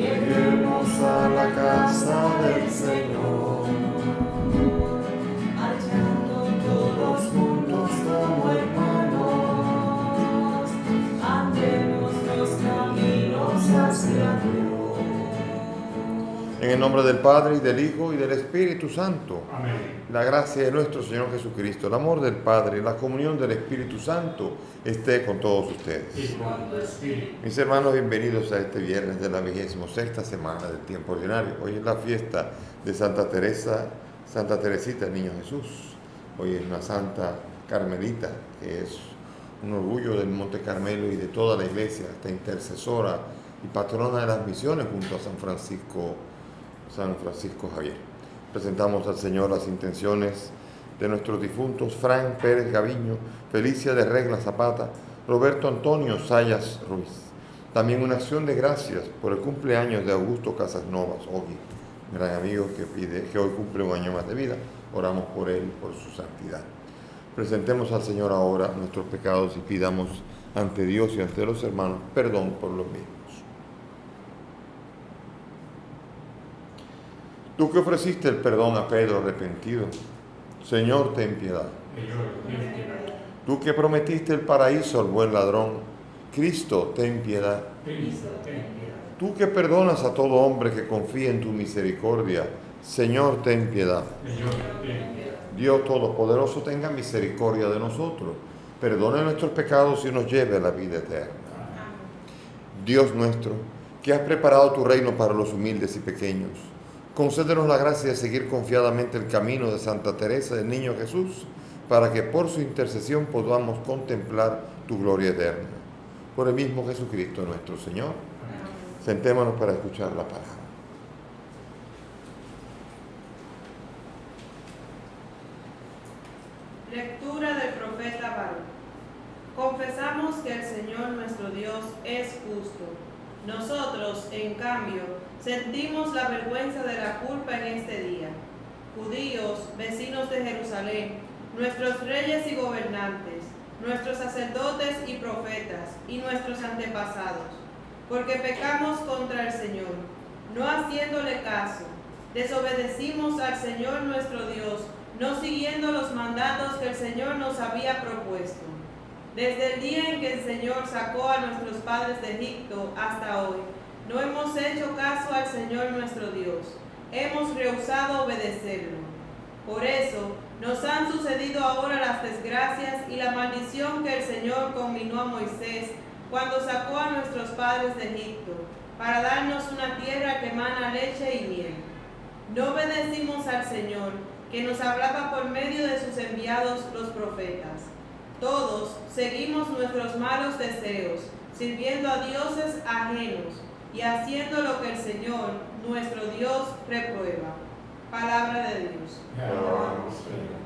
Lleguemos a la casa del Señor, marchando todos juntos como hermanos, andemos los caminos hacia Dios. En el nombre del Padre, y del Hijo, y del Espíritu Santo. Amén. La gracia de nuestro Señor Jesucristo, el amor del Padre, la comunión del Espíritu Santo esté con todos ustedes. Y con tu espíritu. Mis hermanos, bienvenidos a este viernes de la 26ª semana del tiempo ordinario. Hoy es la fiesta de Santa Teresita, el Niño Jesús. Hoy es una santa carmelita, que es un orgullo del Monte Carmelo y de toda la iglesia, esta intercesora y patrona de las misiones junto a San Francisco Javier. Presentamos al Señor las intenciones de nuestros difuntos Frank Pérez Gaviño, Felicia de Regla Zapata, Roberto Antonio Sayas Ruiz. También una acción de gracias por el cumpleaños de Augusto Casasnovas, Ogi, gran amigo que hoy cumple un año más de vida. Oramos por él, por su santidad. Presentemos al Señor ahora nuestros pecados y pidamos ante Dios y ante los hermanos perdón por los mismos. Tú que ofreciste el perdón a Pedro arrepentido, Señor, ten piedad. Señor, ten piedad. Tú que prometiste el paraíso al buen ladrón, Cristo, ten piedad. Cristo, ten piedad. Tú que perdonas a todo hombre que confía en tu misericordia, Señor, ten piedad. Señor, ten piedad. Dios Todopoderoso, tenga misericordia de nosotros, perdone nuestros pecados y nos lleve a la vida eterna. Dios nuestro, que has preparado tu reino para los humildes y pequeños, concédenos la gracia de seguir confiadamente el camino de Santa Teresa del Niño Jesús, para que por su intercesión podamos contemplar tu gloria eterna. Por el mismo Jesucristo nuestro Señor. Sentémonos para escuchar la palabra. Lectura del profeta Baruch. Confesamos que el Señor nuestro Dios es justo. Nosotros, en cambio, sentimos la vergüenza de la culpa en este día. Judíos, vecinos de Jerusalén, nuestros reyes y gobernantes, nuestros sacerdotes y profetas, y nuestros antepasados, porque pecamos contra el Señor, no haciéndole caso, desobedecimos al Señor nuestro Dios, no siguiendo los mandatos que el Señor nos había propuesto. Desde el día en que el Señor sacó a nuestros padres de Egipto hasta hoy, no hemos hecho caso al Señor nuestro Dios, hemos rehusado obedecerlo. Por eso nos han sucedido ahora las desgracias y la maldición que el Señor conminó a Moisés cuando sacó a nuestros padres de Egipto, para darnos una tierra que emana leche y miel. No obedecimos al Señor, que nos hablaba por medio de sus enviados los profetas. Todos seguimos nuestros malos deseos, sirviendo a dioses ajenos y haciendo lo que el Señor, nuestro Dios, reprueba. Palabra de Dios. Te alabamos, Señor.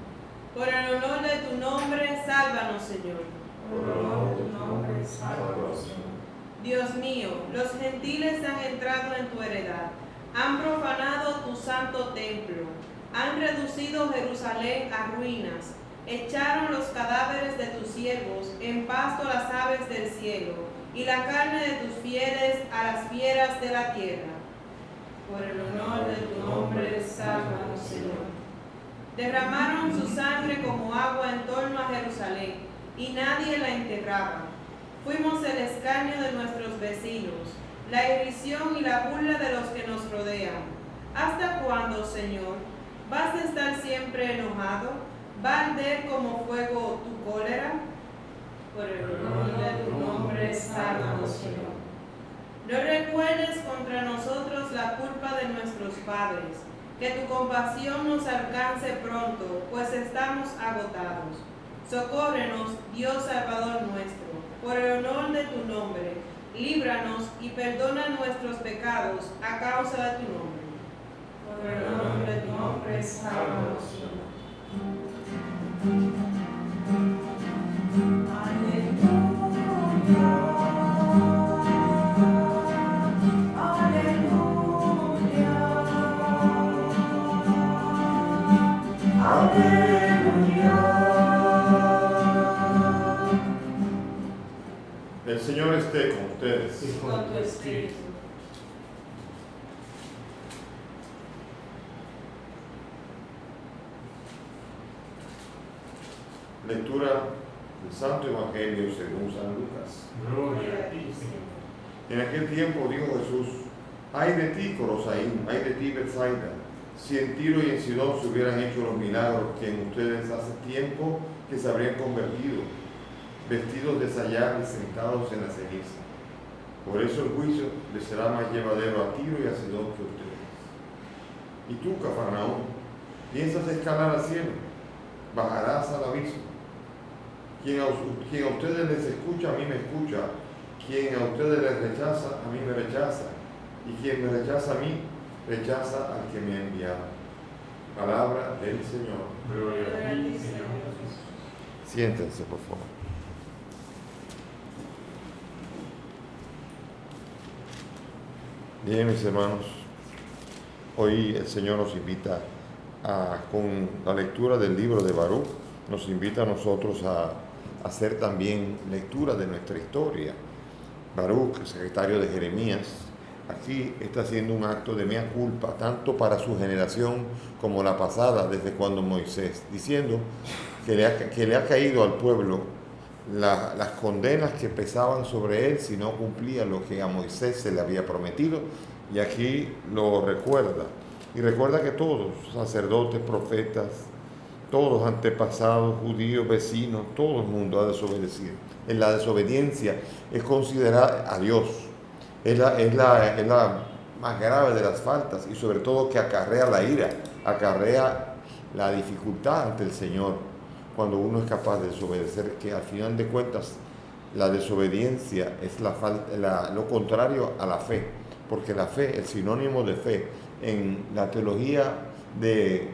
Por el honor de tu nombre, sálvanos, Señor. Por el honor de tu nombre, sálvanos, Señor. Dios mío, los gentiles han entrado en tu heredad, han profanado tu santo templo, han reducido Jerusalén a ruinas, echaron los cadáveres de tus siervos en pasto a las aves del cielo, y la carne de tus fieles a las fieras de la tierra. Por el honor de tu nombre, sálvanos, Señor. Derramaron su sangre como agua en torno a Jerusalén, y nadie la enterraba. Fuimos el escarnio de nuestros vecinos, la irrisión y la burla de los que nos rodean. ¿Hasta cuándo, Señor? ¿Vas a estar siempre enojado? ¿Va a arder como fuego tu cólera? Por el honor de tu nombre, sálvanos, Señor. No recuerdes contra nosotros la culpa de nuestros padres, que tu compasión nos alcance pronto, pues estamos agotados. Socórrenos, Dios Salvador nuestro, por el honor de tu nombre, líbranos y perdona nuestros pecados a causa de tu nombre. Por el honor de tu nombre, sálvanos, Señor. El Señor esté con ustedes. Y con tu espíritu. Lectura del Santo Evangelio según San Lucas. Gloria a ti, Señor. En aquel tiempo dijo Jesús: ay de ti, Corosaín, ay de ti, Betsaida, si en Tiro y en Sidón se hubieran hecho los milagros que en ustedes hace tiempo que se habrían convertido, vestidos de sayal y sentados en la ceniza. Por eso el juicio les será más llevadero a Tiro y a Sidón que a ustedes. Y tú, Cafarnaúm, ¿piensas escalar al cielo? Bajarás al abismo. Quien a ustedes les escucha, a mí me escucha. Quien a ustedes les rechaza, a mí me rechaza. Y quien me rechaza a mí, rechaza al que me ha enviado. Palabra del Señor. Gloria a ti, Señor. Siéntense, por favor. Bien, mis hermanos, hoy el Señor nos invita con la lectura del libro de Baruch, nos invita a nosotros a hacer también lectura de nuestra historia. Baruch, secretario de Jeremías, aquí está haciendo un acto de mea culpa, tanto para su generación como la pasada, desde cuando Moisés, diciendo que le ha caído al pueblo las condenas que pesaban sobre él si no cumplía lo que a Moisés se le había prometido, y aquí lo recuerda. Y recuerda que todos, sacerdotes, profetas, todos los antepasados, judíos, vecinos, todo el mundo ha desobedecido. En la desobediencia es considerar a Dios, es la más grave de las faltas, y sobre todo que acarrea la ira, acarrea la dificultad ante el Señor, cuando uno es capaz de desobedecer, que al final de cuentas la desobediencia es lo contrario a la fe, porque la fe, el sinónimo de fe en la teología del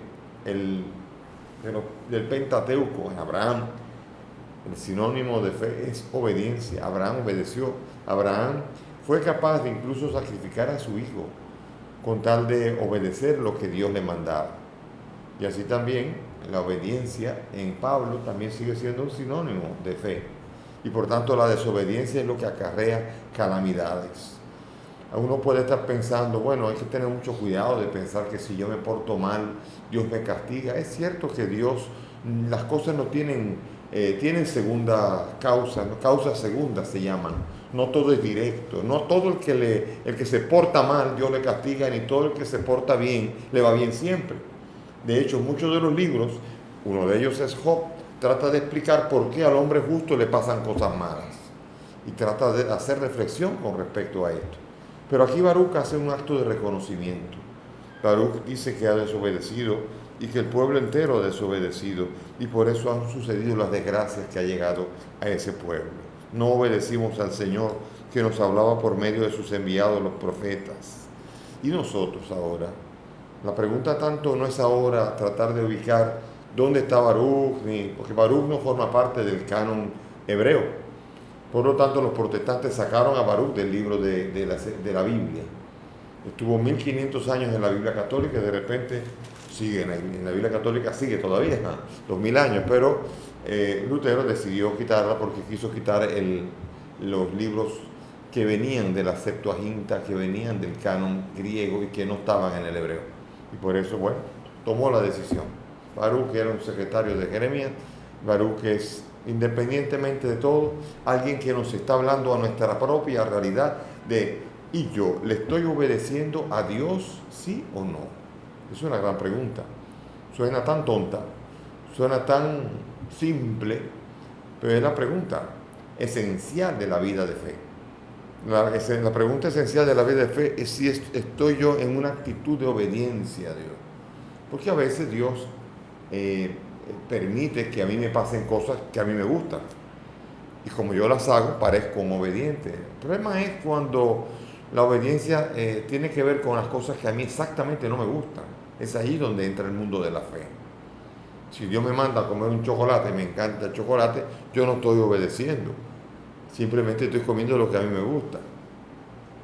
Pentateuco, en Abraham, el sinónimo de fe es obediencia. Abraham obedeció. Abraham fue capaz de incluso sacrificar a su hijo con tal de obedecer lo que Dios le mandaba. Y así también la obediencia en Pablo también sigue siendo un sinónimo de fe. Y por tanto la desobediencia es lo que acarrea calamidades. Uno puede estar pensando, bueno, hay que tener mucho cuidado de pensar que si yo me porto mal, Dios me castiga. Es cierto que Dios, las cosas no tienen segunda causa, causas segundas se llaman. No todo es directo, no todo el que se porta mal Dios le castiga, ni todo el que se porta bien le va bien siempre. De hecho, muchos de los libros, uno de ellos es Job, trata de explicar por qué al hombre justo le pasan cosas malas y trata de hacer reflexión con respecto a esto. Pero aquí Baruch hace un acto de reconocimiento. Baruch dice que ha desobedecido y que el pueblo entero ha desobedecido, y por eso han sucedido las desgracias que ha llegado a ese pueblo. No obedecimos al Señor, que nos hablaba por medio de sus enviados, los profetas. Y nosotros ahora, la pregunta tanto no es ahora tratar de ubicar dónde está Baruch, porque Baruch no forma parte del canon hebreo. Por lo tanto, los protestantes sacaron a Baruch del libro de la Biblia. Estuvo 1500 años en la Biblia católica y de repente sigue en la Biblia católica, sigue todavía, los 1000 años, pero Lutero decidió quitarla porque quiso quitar los libros que venían de la Septuaginta, que venían del canon griego y que no estaban en el hebreo. Y por eso, bueno, tomó la decisión. Baruch era un secretario de Jeremías. Baruch es, independientemente de todo, alguien que nos está hablando a nuestra propia realidad ¿y yo le estoy obedeciendo a Dios, sí o no? Es una gran pregunta. Suena tan tonta, suena tan simple, pero es la pregunta esencial de la vida de fe. La pregunta esencial de la vida de fe es si estoy yo en una actitud de obediencia a Dios. Porque a veces Dios permite que a mí me pasen cosas que a mí me gustan. Y como yo las hago, parezco un obediente. El problema es cuando la obediencia tiene que ver con las cosas que a mí exactamente no me gustan. Es ahí donde entra el mundo de la fe. Si Dios me manda a comer un chocolate y me encanta el chocolate, yo no estoy obedeciendo. Simplemente estoy comiendo lo que a mí me gusta.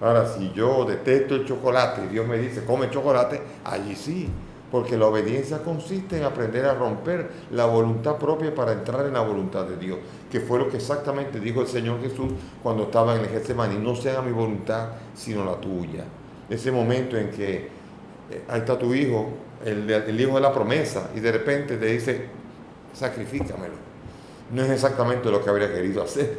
Ahora, si yo detesto el chocolate y Dios me dice, come chocolate, allí sí. Porque la obediencia consiste en aprender a romper la voluntad propia para entrar en la voluntad de Dios, que fue lo que exactamente dijo el Señor Jesús cuando estaba en el Getsemaní: no sea mi voluntad, sino la tuya. Ese momento en que ahí está tu hijo, el hijo de la promesa, y de repente te dice, sacrifícamelo. no es exactamente lo que habría querido hacer.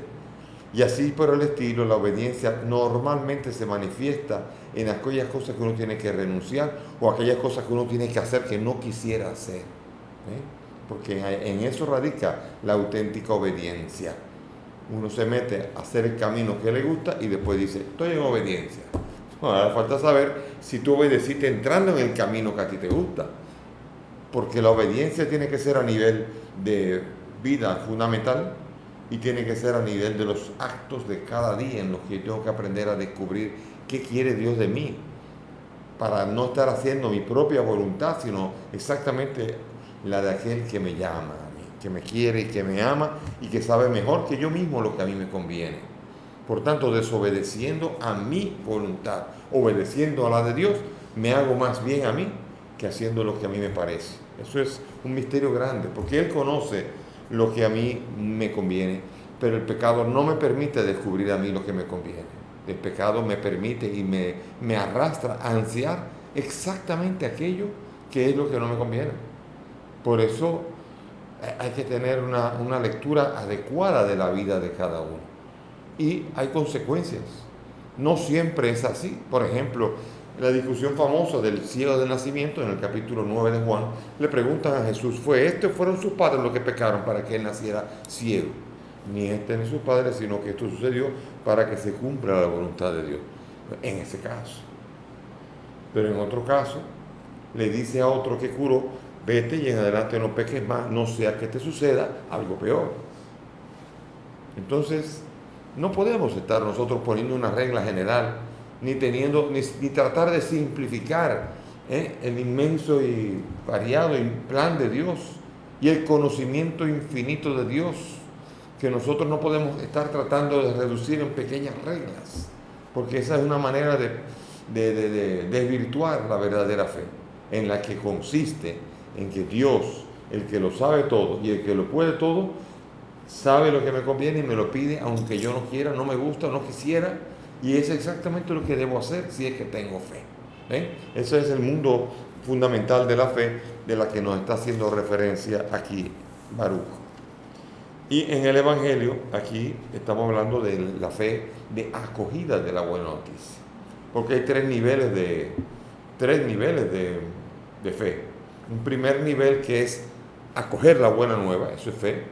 Y así por el estilo, la obediencia normalmente se manifiesta en aquellas cosas que uno tiene que renunciar o aquellas cosas que uno tiene que hacer que no quisiera hacer. Porque en eso radica la auténtica obediencia. Uno se mete a hacer el camino que le gusta y después dice, estoy en obediencia. Ahora falta saber si tú obedeciste entrando en el camino que a ti te gusta. Porque la obediencia tiene que ser a nivel de vida fundamental y tiene que ser a nivel de los actos de cada día en los que yo tengo que aprender a descubrir qué quiere Dios de mí, para no estar haciendo mi propia voluntad, sino exactamente la de aquel que me llama a mí, que me quiere y que me ama y que sabe mejor que yo mismo lo que a mí me conviene. Por tanto, desobedeciendo a mi voluntad, obedeciendo a la de Dios, me hago más bien a mí que haciendo lo que a mí me parece. Eso es un misterio grande, porque Él conoce lo que a mí me conviene, pero el pecado no me permite descubrir a mí lo que me conviene. El pecado me permite y me arrastra a ansiar exactamente aquello que es lo que no me conviene. Por eso hay que tener una lectura adecuada de la vida de cada uno. Y hay consecuencias. No siempre es así. Por ejemplo, la discusión famosa del ciego de nacimiento, en el capítulo 9 de Juan, le preguntan a Jesús, ¿fue este o fueron sus padres los que pecaron para que él naciera ciego? Ni este ni sus padres, sino que esto sucedió para que se cumpla la voluntad de Dios. En ese caso. Pero en otro caso, le dice a otro que curó, vete y en adelante no peques más, no sea que te suceda algo peor. Entonces, no podemos estar nosotros poniendo una regla general, ni tratar de simplificar el inmenso y variado plan de Dios y el conocimiento infinito de Dios, que nosotros no podemos estar tratando de reducir en pequeñas reglas, porque esa es una manera de desvirtuar la verdadera fe, en la que consiste en que Dios, el que lo sabe todo y el que lo puede todo, sabe lo que me conviene y me lo pide, aunque yo no quiera, no me gusta, no quisiera, y es exactamente lo que debo hacer si es que tengo fe. Ese es el mundo fundamental de la fe de la que nos está haciendo referencia aquí Baruch. Y en el Evangelio, aquí estamos hablando de la fe de acogida de la buena noticia, porque hay tres niveles de fe. Un primer nivel que es acoger la buena nueva, eso es fe,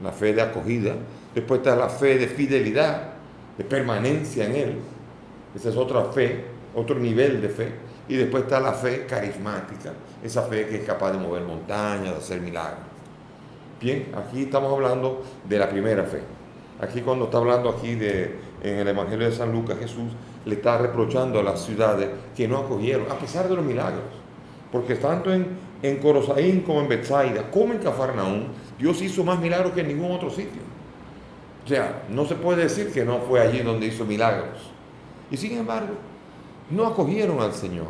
la fe de acogida. Después está la fe de fidelidad, de permanencia en Él. Esa es otra fe, otro nivel de fe. Y después está la fe carismática, esa fe que es capaz de mover montañas, de hacer milagros. Bien, aquí estamos hablando de la primera fe. Aquí cuando está hablando aquí en el Evangelio de San Lucas, Jesús le está reprochando a las ciudades que no acogieron, a pesar de los milagros. Porque tanto en Corosaín como en Betsaida, como en Cafarnaúm, Dios hizo más milagros que en ningún otro sitio. O sea, no se puede decir que no fue allí donde hizo milagros. Y sin embargo, no acogieron al Señor.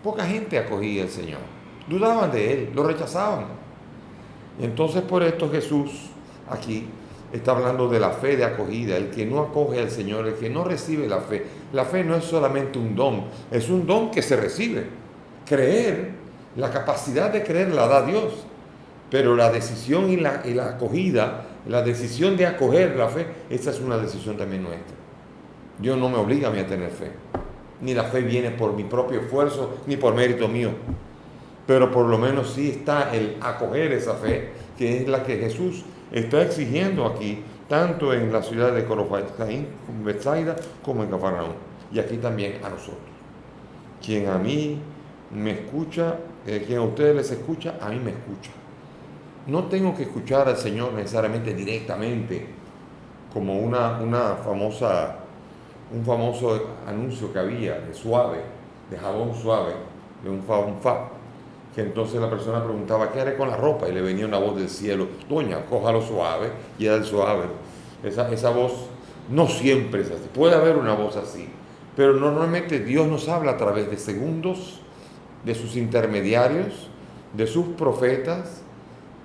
Poca gente acogía al Señor. Dudaban de Él, lo rechazaban. Y entonces por esto Jesús aquí está hablando de la fe de acogida, el que no acoge al Señor, el que no recibe la fe. La fe no es solamente un don, es un don que se recibe. Creer, la capacidad de creer la da Dios, pero la decisión y la acogida, la decisión de acoger la fe, esa es una decisión también nuestra. Dios no me obliga a mí a tener fe, ni la fe viene por mi propio esfuerzo, ni por mérito mío, pero por lo menos sí está el acoger esa fe, que es la que Jesús está exigiendo aquí, tanto en la ciudad de Corosaín, como en Betsaida, como en Cafarnaúm, y aquí también a nosotros. Quien a mí me escucha, quien a ustedes les escucha, a mí me escucha. No tengo que escuchar al Señor necesariamente directamente, como un famoso anuncio que había de suave, de jabón suave, de un FAB, que entonces la persona preguntaba, ¿qué haré con la ropa? Y le venía una voz del cielo, doña, cójalo suave, y era el suave. Esa voz no siempre es así, puede haber una voz así, pero normalmente Dios nos habla a través de segundos, de sus intermediarios, de sus profetas,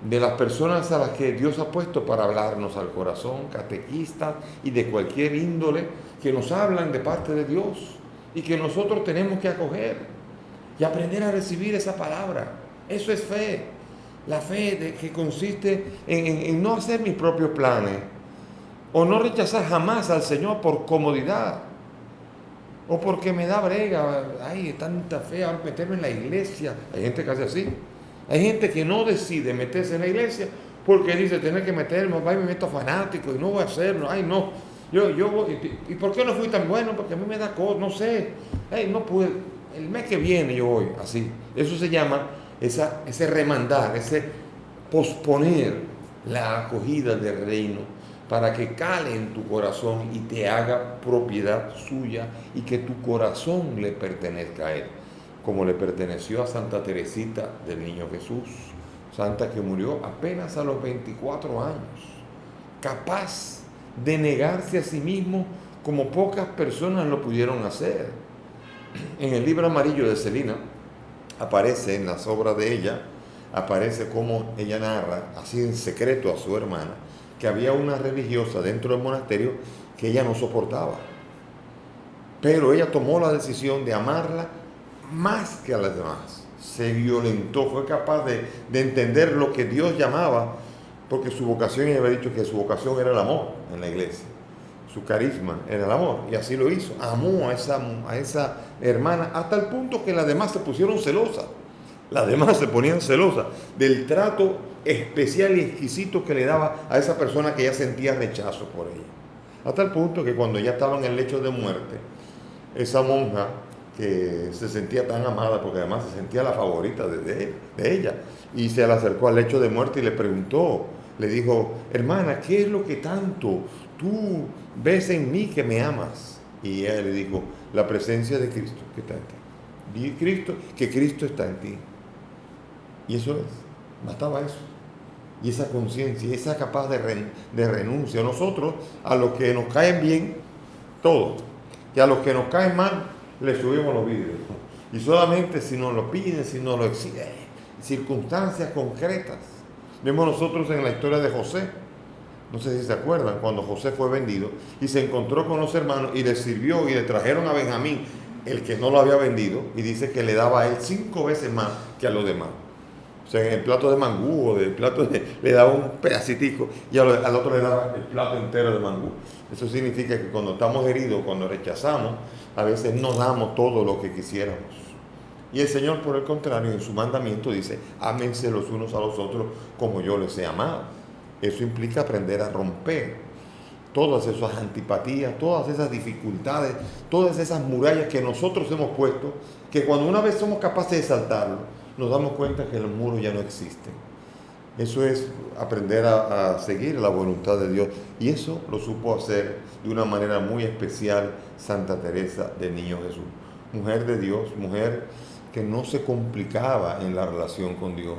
de las personas a las que Dios ha puesto para hablarnos al corazón, catequistas y de cualquier índole, que nos hablan de parte de Dios y que nosotros tenemos que acoger y aprender a recibir esa palabra. Eso es fe. La fe que consiste en no hacer mis propios planes, o no rechazar jamás al Señor por comodidad, o porque me da brega, ay, tanta fe, ahora meterme en la iglesia. Hay gente que hace así. Hay gente que no decide meterse en la iglesia porque dice, tener que meterme, va y me meto fanático y no voy a hacerlo, ay no, yo voy, ¿y por qué no fui tan bueno? Porque a mí me da cosa, no sé, ay, no pude, el mes que viene yo voy, así. Eso se llama ese remandar, ese posponer la acogida del reino para que cale en tu corazón y te haga propiedad suya y que tu corazón le pertenezca a Él, como le perteneció a Santa Teresita del Niño Jesús, santa que murió apenas a los 24 años, capaz de negarse a sí mismo como pocas personas lo pudieron hacer. En el libro amarillo de Celina aparece, en las obras de ella, aparece como ella narra, así en secreto a su hermana, que había una religiosa dentro del monasterio que ella no soportaba. Pero ella tomó la decisión de amarla más que a las demás. Se violentó, fue capaz de entender lo que Dios llamaba, porque su vocación, ella había dicho que su vocación era el amor en la iglesia. Su carisma era el amor, y así lo hizo. Amó a esa hermana hasta el punto que las demás se pusieron celosas. Las demás se ponían celosas del trato especial y exquisito que le daba a esa persona que ella sentía rechazo por ella. Hasta el punto que cuando ya estaba en el lecho de muerte, esa monja que se sentía tan amada, porque además se sentía la favorita de ella, y se le acercó al lecho de muerte y le preguntó, le dijo, hermana, ¿qué es lo que tanto tú ves en mí que me amas? Y ella le dijo, la presencia de Cristo que está en ti. Que Cristo está en ti. Y eso es, bastaba eso. Y esa conciencia, esa capaz de renuncia. Nosotros, a los que nos caen bien, todo. Y a los que nos caen mal, le subimos los vidrios. Y solamente si nos lo piden, si nos lo exigen, circunstancias concretas. Vemos nosotros en la historia de José. No sé si se acuerdan, cuando José fue vendido y se encontró con los hermanos y les sirvió y le trajeron a Benjamín, el que no lo había vendido, y dice que le daba a él 5 veces más que a los demás. O sea, en el plato de mangú o del plato le daba un pedacitico y al otro le daba el plato entero de mangú. Eso significa que cuando estamos heridos, cuando rechazamos, a veces no damos todo lo que quisiéramos. Y el Señor, por el contrario, en su mandamiento dice, ámense los unos a los otros como yo les he amado. Eso implica aprender a romper todas esas antipatías, todas esas dificultades, todas esas murallas que nosotros hemos puesto, que cuando una vez somos capaces de saltarlo, nos damos cuenta que los muros ya no existen. Eso es aprender a seguir la voluntad de Dios. Y eso lo supo hacer de una manera muy especial Santa Teresa del Niño Jesús. Mujer de Dios, mujer que no se complicaba en la relación con Dios.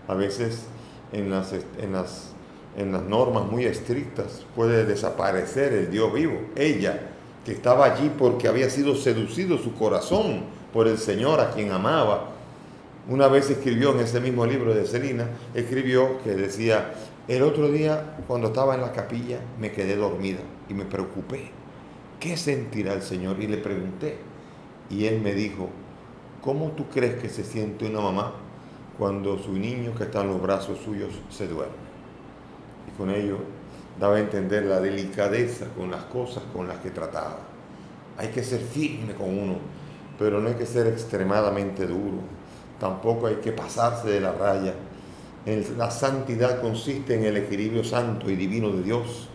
A veces en las normas muy estrictas puede desaparecer el Dios vivo. Ella, que estaba allí porque había sido seducido su corazón por el Señor a quien amaba, una vez escribió en ese mismo libro de Celina, escribió que decía, el otro día cuando estaba en la capilla me quedé dormida y me preocupé. ¿Qué sentirá el Señor? Y le pregunté. Y él me dijo, ¿cómo tú crees que se siente una mamá cuando su niño que está en los brazos suyos se duerme? Y con ello daba a entender la delicadeza con las cosas con las que trataba. Hay que ser firme con uno, pero no hay que ser extremadamente duro. Tampoco hay que pasarse de la raya. La santidad consiste en el equilibrio santo y divino de Dios,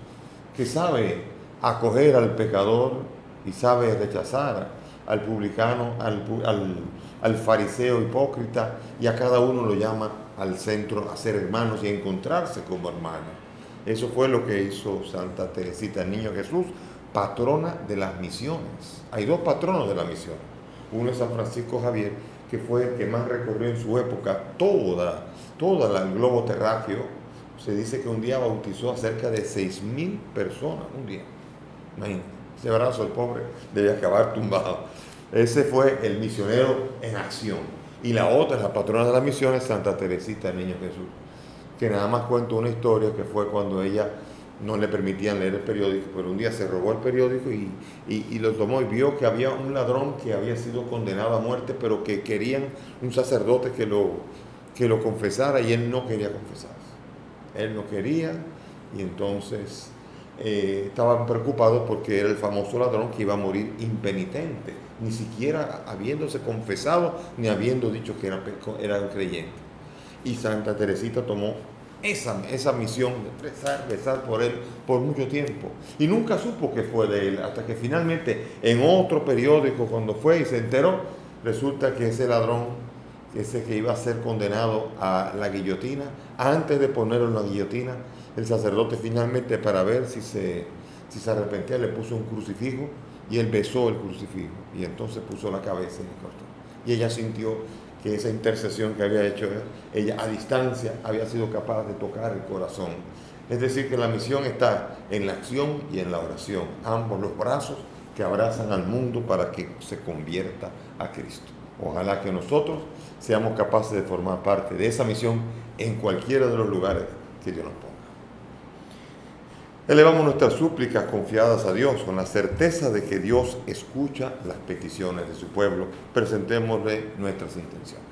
que sabe acoger al pecador y sabe rechazar al publicano, al fariseo hipócrita, y a cada uno lo llama al centro a ser hermanos y a encontrarse como hermanos. Eso fue lo que hizo Santa Teresita del Niño Jesús, patrona de las misiones. Hay 2 patronos de la misión. Uno es San Francisco Javier, que fue el que más recorrió en su época toda el globo terráqueo. Se dice que un día bautizó a cerca de 6.000 personas, un día. Imagínate, ese brazo del pobre debe acabar tumbado. Ese fue el misionero en acción. Y la otra, la patrona de las misiones, Santa Teresita del Niño Jesús, que nada más cuenta una historia que fue cuando ella no le permitían leer el periódico, pero un día se robó el periódico y lo tomó y vio que había un ladrón que había sido condenado a muerte, pero que querían un sacerdote que que lo confesara y él no quería confesarse. Él no quería y entonces estaban preocupados porque era el famoso ladrón que iba a morir impenitente, ni siquiera habiéndose confesado ni habiendo dicho que era un creyente. Y Santa Teresita tomó esa misión de rezar por él por mucho tiempo y nunca supo que fue de él, hasta que finalmente en otro periódico, cuando fue y se enteró, resulta que ese ladrón, ese que iba a ser condenado a la guillotina, antes de ponerlo en la guillotina, el sacerdote finalmente, para ver si se arrepentía, le puso un crucifijo y él besó el crucifijo y entonces puso la cabeza en el costado. Y ella sintió que esa intercesión que había hecho ella a distancia había sido capaz de tocar el corazón. Es decir, que la misión está en la acción y en la oración, ambos los brazos que abrazan al mundo para que se convierta a Cristo. Ojalá que nosotros seamos capaces de formar parte de esa misión en cualquiera de los lugares que Dios nos ponga. Elevamos nuestras súplicas confiadas a Dios con la certeza de que Dios escucha las peticiones de su pueblo. Presentémosle nuestras intenciones.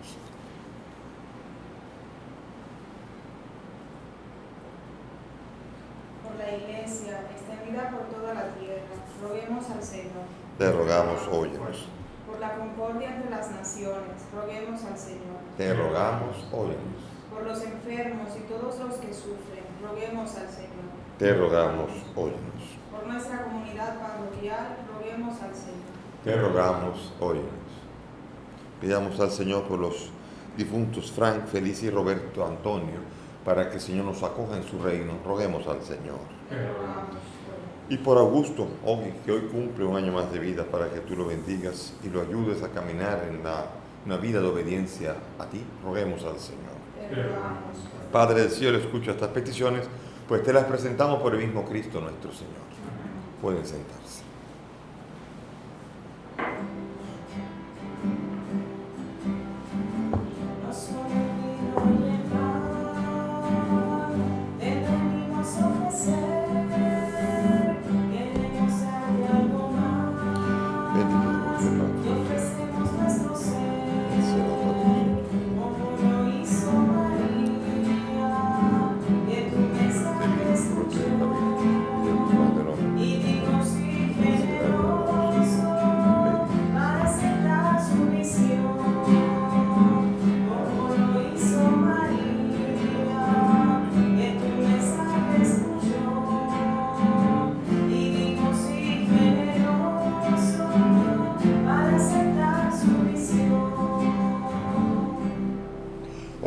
Por la Iglesia, extendida por toda la tierra, roguemos al Señor. Te rogamos, óyenos. Por la concordia entre las naciones, roguemos al Señor. Te rogamos, óyenos. Por los enfermos y todos los que sufren, roguemos al Señor. Te rogamos, óyenos. Por nuestra comunidad parroquial, roguemos al Señor. Te rogamos, óyenos. Pidamos al Señor por los difuntos Frank, Felicia y Roberto Antonio, para que el Señor nos acoja en su reino. Roguemos al Señor. Te rogamos. Y por Augusto, que hoy cumple un año más de vida, para que tú lo bendigas y lo ayudes a caminar en una vida de obediencia a ti. Roguemos al Señor. Te rogamos. Padre del cielo, escucha estas peticiones, pues te las presentamos por el mismo Cristo nuestro Señor. Pueden sentarse.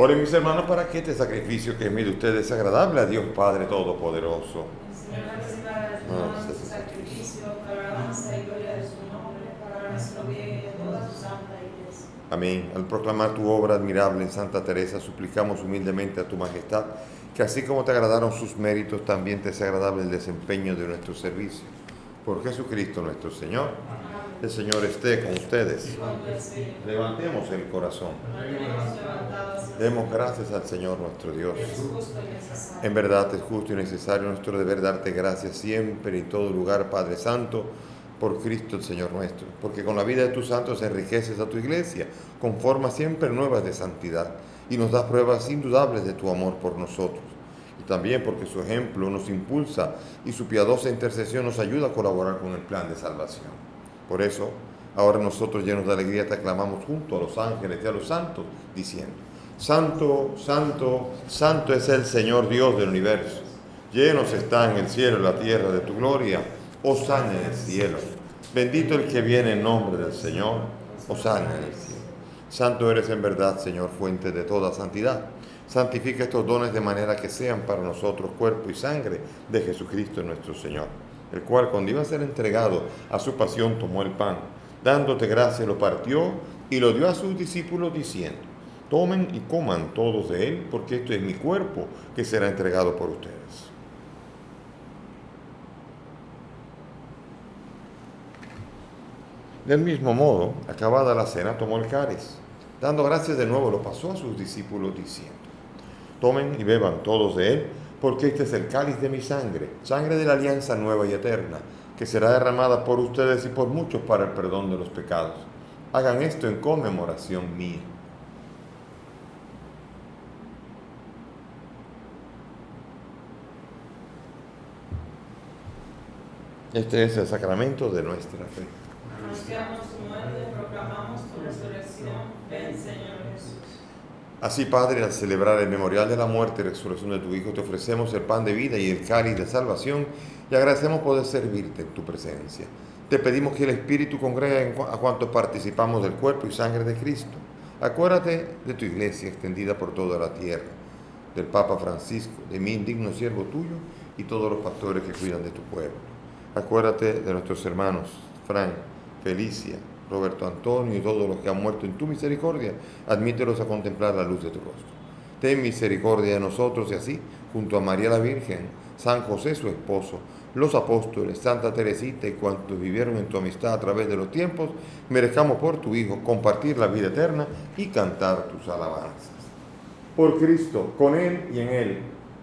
Oren mis hermanos para que este sacrificio que es mío de ustedes es agradable a Dios Padre Todopoderoso. El Señor reciba de sus manos su sacrificio para la alabanza y gloria de su nombre, para nuestro bien y de toda su santa Iglesia. Amén. Al proclamar tu obra admirable en Santa Teresa, suplicamos humildemente a tu majestad que así como te agradaron sus méritos, también te sea agradable el desempeño de nuestro servicio. Por Jesucristo nuestro Señor. El Señor esté con ustedes. Levantemos el corazón. Demos gracias al Señor nuestro Dios. En verdad es justo y necesario nuestro deber darte gracias siempre y en todo lugar, Padre Santo, por Cristo el Señor nuestro, porque con la vida de tus santos enriqueces a tu iglesia, conformas siempre nuevas de santidad y nos das pruebas indudables de tu amor por nosotros. Y también porque su ejemplo nos impulsa y su piadosa intercesión nos ayuda a colaborar con el plan de salvación. Por eso, ahora nosotros llenos de alegría te aclamamos junto a los ángeles y a los santos, diciendo: Santo, Santo, Santo es el Señor Dios del universo. Llenos están el cielo y la tierra de tu gloria. Hosana en el cielo. Bendito el que viene en nombre del Señor. Hosana en el cielo. Santo eres en verdad, Señor, fuente de toda santidad. Santifica estos dones de manera que sean para nosotros cuerpo y sangre de Jesucristo nuestro Señor, el cual cuando iba a ser entregado a su pasión tomó el pan, dándote gracia lo partió y lo dio a sus discípulos diciendo: tomen y coman todos de él, porque esto es mi cuerpo que será entregado por ustedes. Del mismo modo, acabada la cena, tomó el cáliz, dando gracias de nuevo lo pasó a sus discípulos diciendo: tomen y beban todos de él, porque este es el cáliz de mi sangre, sangre de la alianza nueva y eterna, que será derramada por ustedes y por muchos para el perdón de los pecados. Hagan esto en conmemoración mía. Este es el sacramento de nuestra fe. Anunciamos tu muerte, proclamamos tu resurrección. Ven, Señor Jesús. Así, Padre, al celebrar el memorial de la muerte y resurrección de tu Hijo, te ofrecemos el pan de vida y el cáliz de salvación y agradecemos poder servirte en tu presencia. Te pedimos que el Espíritu congregue a cuantos participamos del cuerpo y sangre de Cristo. Acuérdate de tu iglesia extendida por toda la tierra, del Papa Francisco, de mí, indigno siervo tuyo, y todos los pastores que cuidan de tu pueblo. Acuérdate de nuestros hermanos Frank, Felicia, Roberto Antonio y todos los que han muerto en tu misericordia. Admítelos a contemplar la luz de tu rostro. Ten misericordia de nosotros y así, junto a María la Virgen, San José su esposo, los apóstoles, Santa Teresita y cuantos vivieron en tu amistad a través de los tiempos, merezcamos por tu Hijo compartir la vida eterna y cantar tus alabanzas. Por Cristo, con Él y en Él,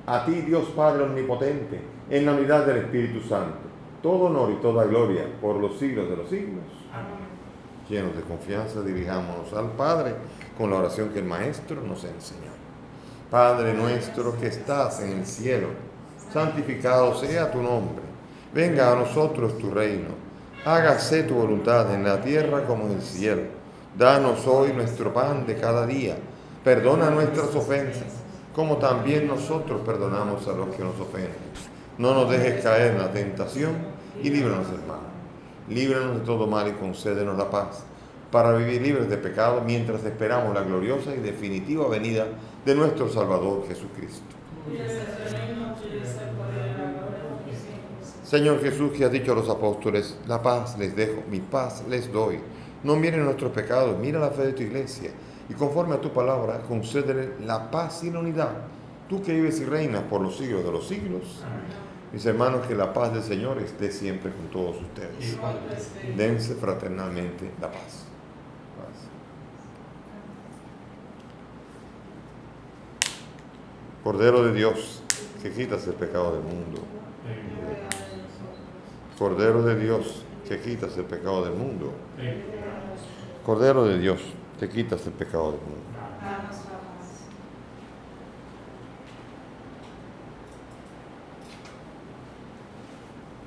a ti Dios Padre Omnipotente, en la unidad del Espíritu Santo, todo honor y toda gloria por los siglos de los siglos. Amén. Llenos de confianza, dirijámonos al Padre con la oración que el Maestro nos enseñó. Padre nuestro que estás en el cielo, santificado sea tu nombre. Venga a nosotros tu reino. Hágase tu voluntad en la tierra como en el cielo. Danos hoy nuestro pan de cada día. Perdona nuestras ofensas, como también nosotros perdonamos a los que nos ofenden. No nos dejes caer en la tentación y líbranos del mal. Líbranos de todo mal y concédenos la paz, para vivir libres de pecado mientras esperamos la gloriosa y definitiva venida de nuestro Salvador Jesucristo. Señor Jesús, que has dicho a los apóstoles, la paz les dejo, mi paz les doy. No miren nuestros pecados, mira la fe de tu iglesia, y conforme a tu palabra, concédele la paz y la unidad. Tú que vives y reinas por los siglos de los siglos. Mis hermanos, que la paz del Señor esté siempre con todos ustedes. Dense fraternalmente la paz. Cordero de Dios, que quitas el pecado del mundo. Cordero de Dios, que quitas el pecado del mundo. Cordero de Dios, que quitas el pecado del mundo.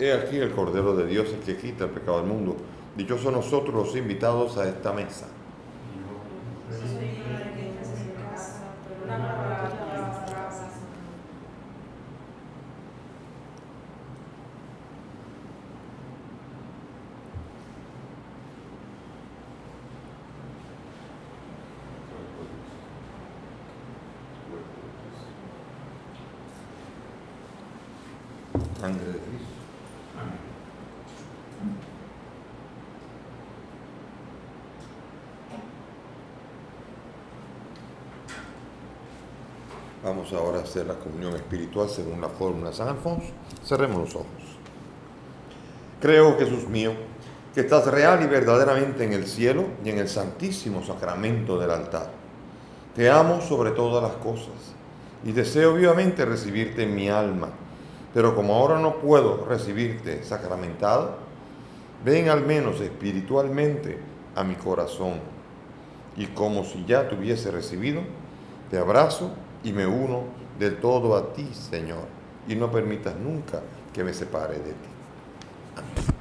He aquí el Cordero de Dios, el que quita el pecado del mundo. Dichosos nosotros los invitados a esta mesa. Sangre de Cristo. Vamos ahora a hacer la comunión espiritual según la fórmula de San Alfonso. Cerremos los ojos. Creo, Jesús mío, que estás real y verdaderamente en el cielo y en el santísimo sacramento del altar. Te amo sobre todas las cosas y deseo vivamente recibirte en mi alma, pero como ahora no puedo recibirte sacramentado, ven al menos espiritualmente a mi corazón y como si ya te hubiese recibido, te abrazo y me uno del todo a ti, Señor, y no permitas nunca que me separe de ti. Amén.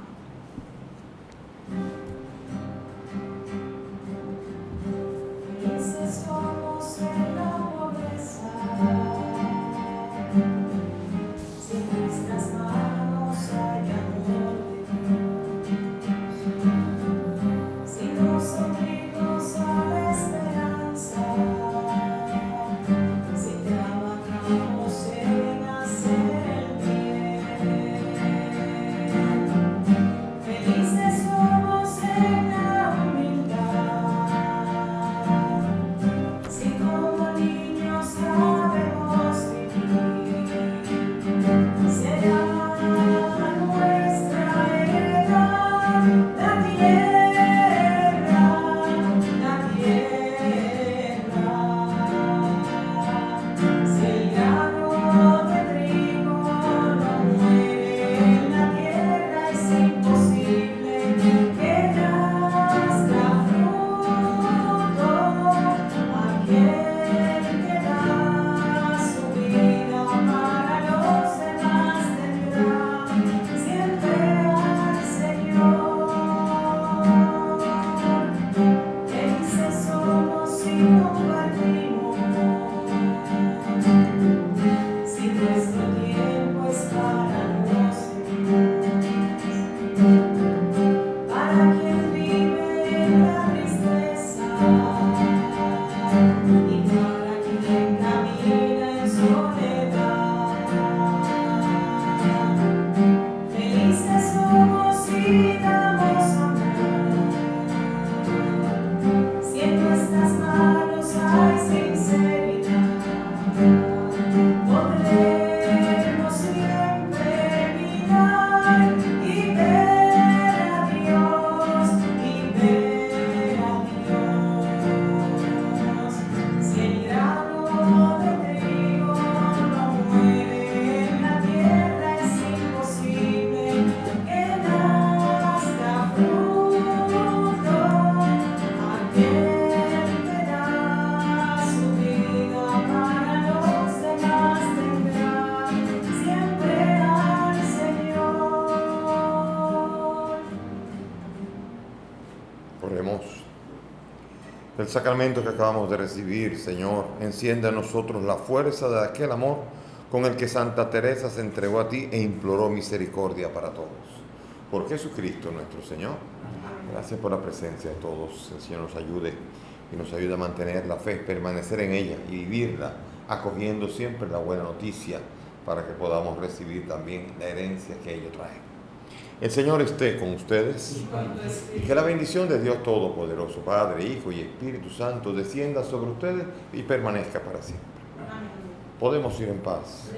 el sacramento que acabamos de recibir, Señor, enciende en nosotros la fuerza de aquel amor con el que Santa Teresa se entregó a ti e imploró misericordia para todos. Por Jesucristo nuestro Señor. Gracias por la presencia de todos. El Señor nos ayude y nos ayude a mantener la fe, permanecer en ella y vivirla, acogiendo siempre la buena noticia para que podamos recibir también la herencia que ello trae. El Señor esté con ustedes y que la bendición de Dios Todopoderoso, Padre, Hijo y Espíritu Santo descienda sobre ustedes y permanezca para siempre. Podemos ir en paz.